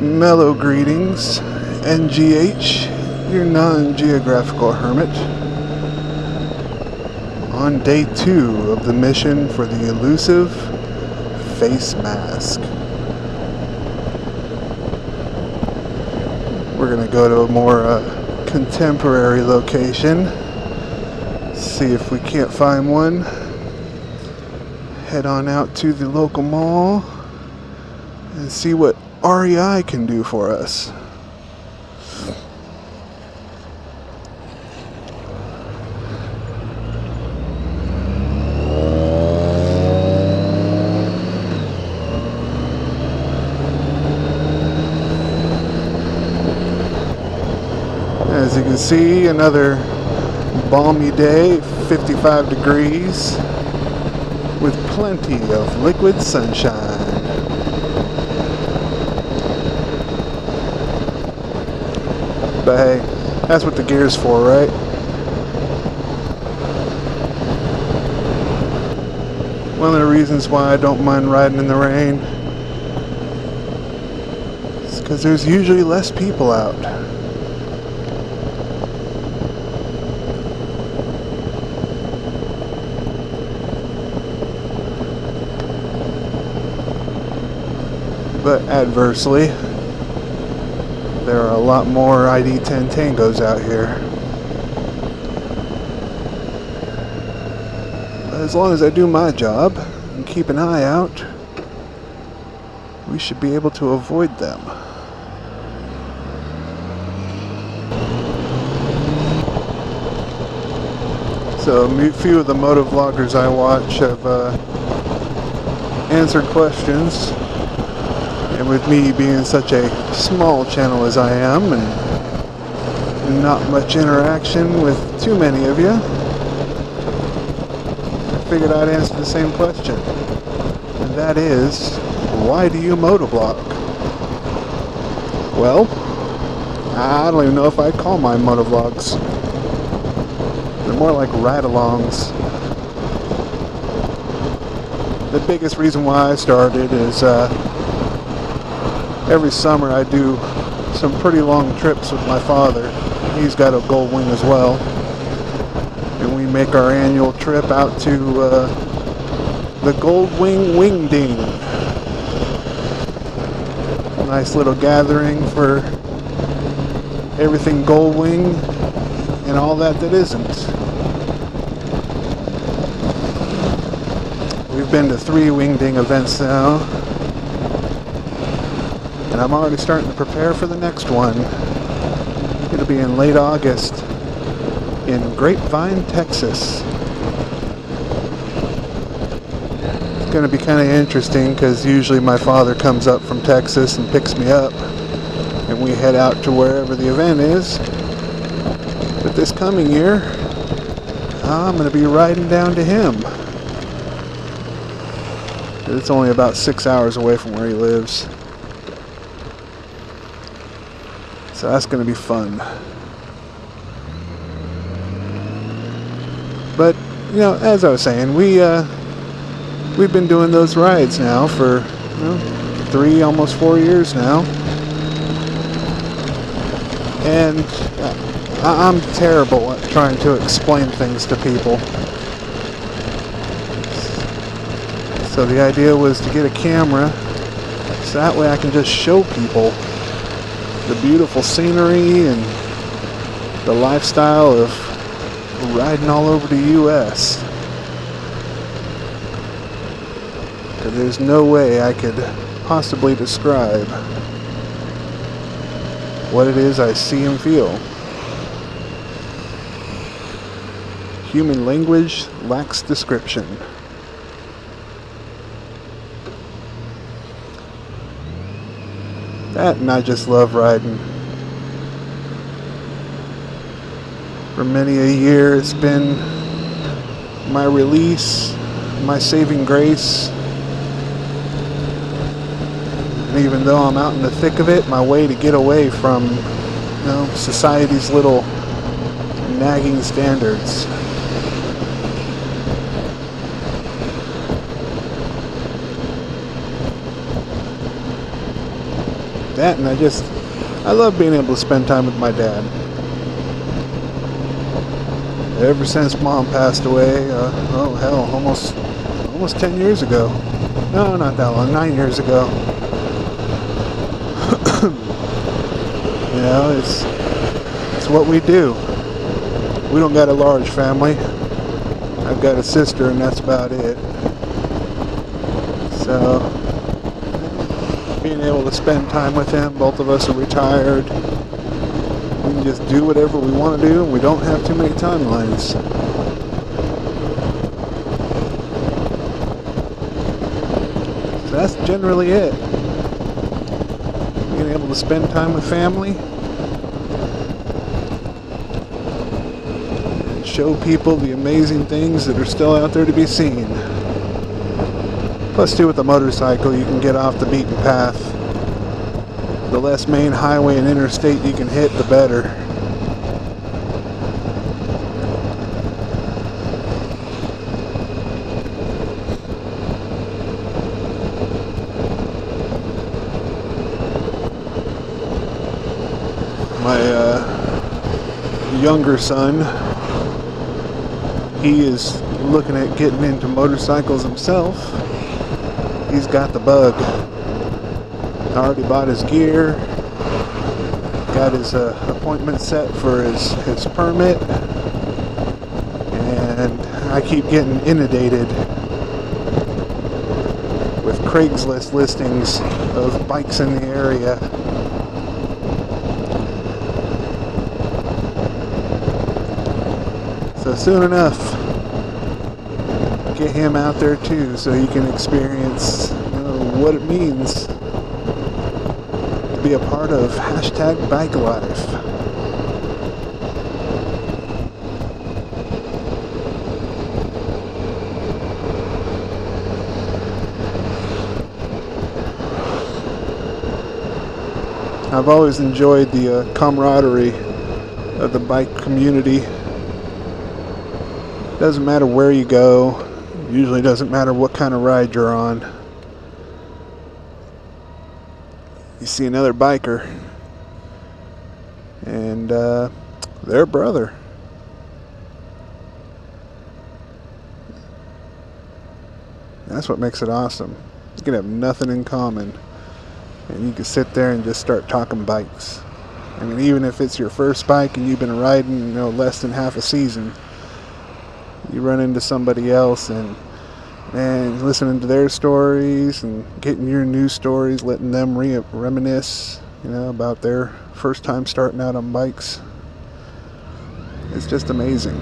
Mellow greetings, NGH, your non-geographical hermit, on day 2 of the mission for the elusive face mask. We're going to go to a more contemporary location, see if we can't find one, head on out to the local mall, and see what REI can do for us. As you can see, another balmy day, 55 degrees, with plenty of liquid sunshine. But hey, that's what the gear's for, right? One of the reasons why I don't mind riding in the rain is because there's usually less people out. But adversely, there are a lot more ID 10 Tangos out here. But as long as I do my job and keep an eye out, we should be able to avoid them. So a few of the motovloggers I watch have answered questions. And with me being such a small channel as I am, and not much interaction with too many of you, I figured I'd answer the same question. And that is, why do you motovlog? Well, I don't even know if I'd call mine motovlogs. They're more like ride-alongs. The biggest reason why I started is every summer I do some pretty long trips with my father. He's got a Goldwing as well. And we make our annual trip out to the Goldwing Wing Ding. Nice little gathering for everything Goldwing and all that isn't. We've been to 3 Wing Ding events now. And I'm already starting to prepare for the next one. It'll be in late August in Grapevine, Texas. It's going to be kind of interesting because usually my father comes up from Texas and picks me up and we head out to wherever the event is. But this coming year, I'm going to be riding down to him. It's only about 6 hours away from where he lives. So that's going to be fun. But, you know, as I was saying, we've been doing those rides now for 3, almost 4 years now. And I'm terrible at trying to explain things to people. So the idea was to get a camera so that way I can just show people the beautiful scenery and the lifestyle of riding all over the U.S. Because there's no way I could possibly describe what it is I see and feel. Human language lacks description. That, and I just love riding. For many a year, it's been my release, my saving grace. And even though I'm out in the thick of it, my way to get away from, society's little nagging standards. That, and I love being able to spend time with my dad. Ever since Mom passed away, oh hell, almost 10 years ago. No, not that long, 9 years ago. You know, it's what we do. We don't got a large family. I've got a sister, and that's about it. So, being able to spend time with him, both of us are retired. We can just do whatever we want to do, and we don't have too many timelines. So that's generally it. Being able to spend time with family. And show people the amazing things that are still out there to be seen. Plus, too, with a motorcycle, you can get off the beaten path. The less main highway and interstate you can hit, the better. My younger son, he is looking at getting into motorcycles himself. He's got the bug. Already bought his gear, got his appointment set for his permit, and I keep getting inundated with Craigslist listings of bikes in the area. So soon enough, get him out there too, so you can experience what it means to be a part of #BikeLife. I've always enjoyed the camaraderie of the bike community. Doesn't matter where you go. Usually doesn't matter what kind of ride you're on. You see another biker, and their brother. That's what makes it awesome. You can have nothing in common, and you can sit there and just start talking bikes. I mean, even if it's your first bike and you've been riding, less than half a season, you run into somebody else and listening to their stories and getting your new stories, letting them reminisce, about their first time starting out on bikes. It's just amazing.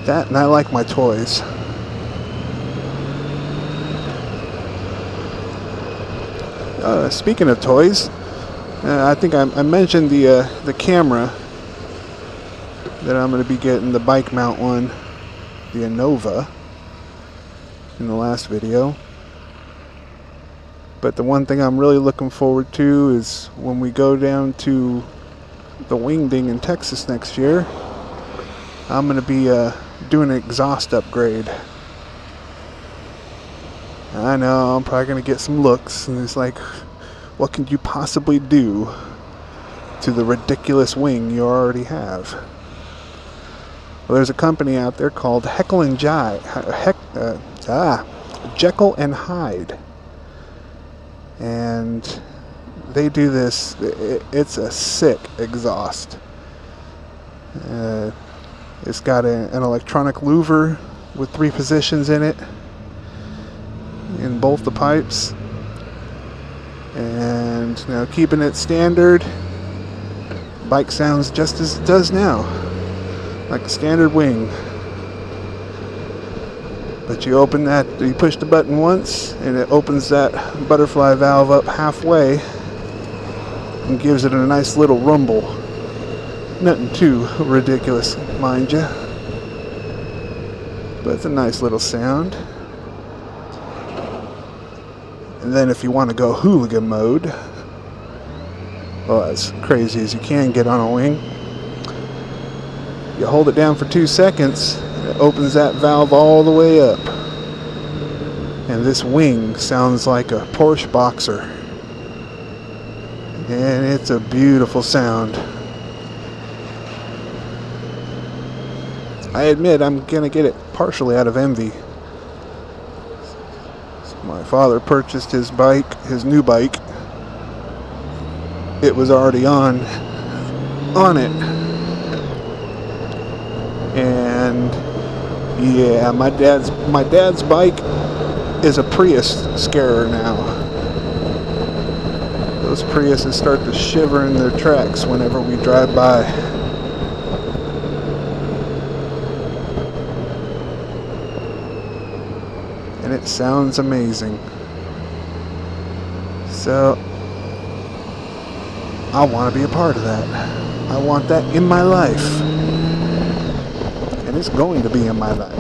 That, and I like my toys. Speaking of toys, I think I mentioned the camera that I'm going to be getting, the bike mount one, the Innova, in the last video. But the one thing I'm really looking forward to is when we go down to the Wingding in Texas next year, I'm going to be doing an exhaust upgrade. I know, I'm probably going to get some looks, and it's like, what can you possibly do to the ridiculous wing you already have? Well, there's a company out there called Jekyll and Hyde. And they do this, it's a sick exhaust. It's got an electronic louver with 3 positions in it, in both the pipes, and keeping it standard. Bike sounds just as it does now, like a standard wing. But you push the button once and it opens that butterfly valve up halfway and gives it a nice little rumble. Nothing too ridiculous, mind you, but it's a nice little sound. And then if you want to go hooligan mode, well, as crazy as you can get on a wing, you hold it down for 2 seconds, it It opens that valve all the way up. And this wing sounds like a Porsche Boxer. And it's a beautiful sound. I admit I'm gonna get it partially out of envy. So my father purchased his bike, his new bike. It was already on it. And yeah, my dad's bike is a Prius scarer now. Those Priuses start to shiver in their tracks whenever we drive by. And it sounds amazing. So I want to be a part of that. I want that in my life. And it's going to be in my life.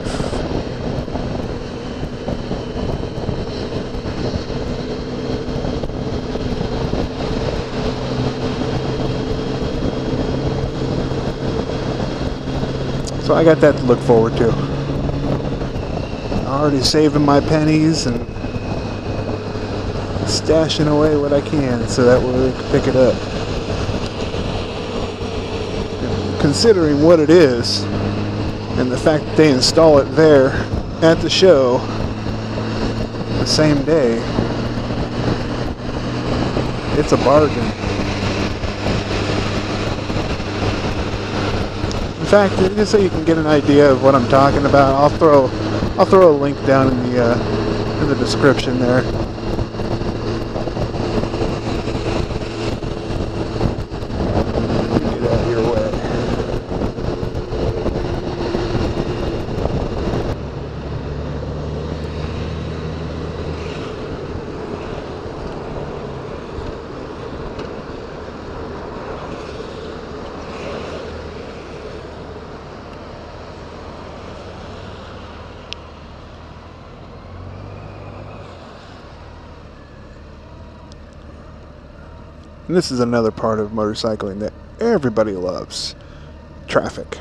So I got that to look forward to. I'm already saving my pennies and stashing away what I can so that way we can pick it up. Considering what it is, and the fact that they install it there at the show the same day, it's a bargain. In fact, just so you can get an idea of what I'm talking about, I'll throw a link down in the description there. Get out of your way. And this is another part of motorcycling that everybody loves. Traffic.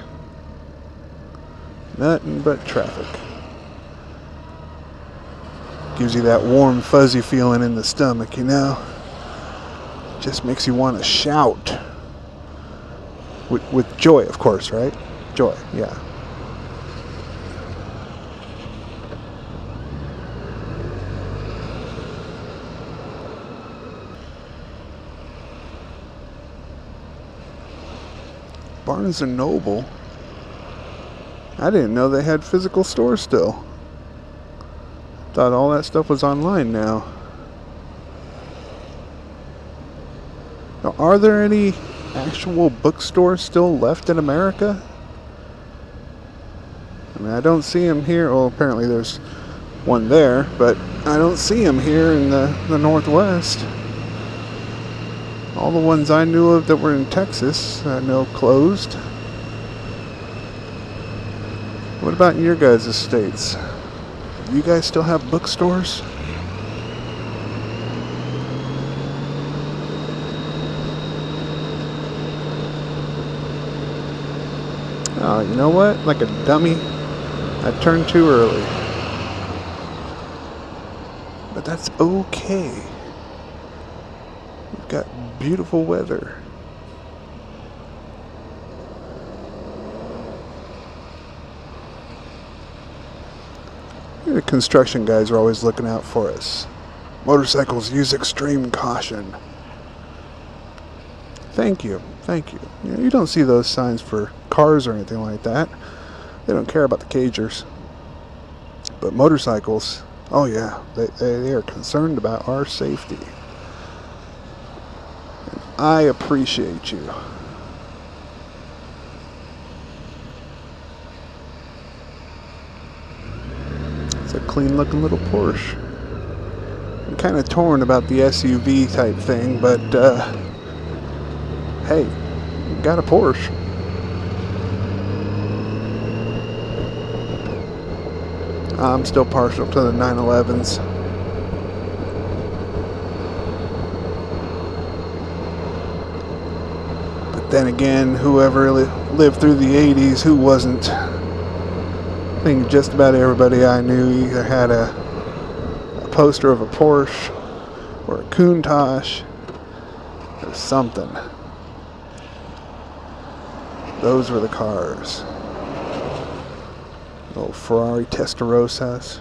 Nothing but traffic. Gives you that warm, fuzzy feeling in the stomach, you know? Just makes you want to shout. With joy, of course, right? Joy, yeah. Barnes & Noble? I didn't know they had physical stores still. Thought all that stuff was online now. Now, are there any actual bookstores still left in America? I mean, I don't see them here. Well, apparently there's one there, but I don't see them here in the Northwest. All the ones I knew of that were in Texas, I know closed. What about in your guys' states? You guys still have bookstores? Oh, you know what? Like a dummy, I turned too early. But that's okay. We've got beautiful weather. The construction guys are always looking out for us. Motorcycles use extreme caution. Thank you, thank you. You don't see those signs for cars or anything like that. They don't care about the cagers. But motorcycles, oh yeah, they are concerned about our safety. And I appreciate you. It's a clean looking little Porsche. I'm kind of torn about the SUV type thing, but hey, got a Porsche. I'm still partial to the 911s. But then again, whoever lived through the 80s, who wasn't? I think just about everybody I knew either had a poster of a Porsche or a Countach or something. Those were the cars. Old Ferrari Testarossas.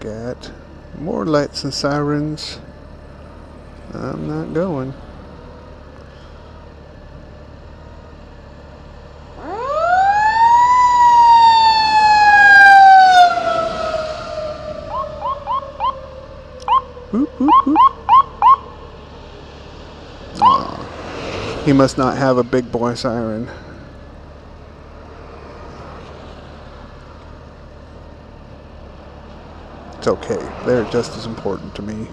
Got more lights and sirens. I'm not going. Boop, boop, boop. Oh, he must not have a big boy siren. It's okay. They're just as important to me.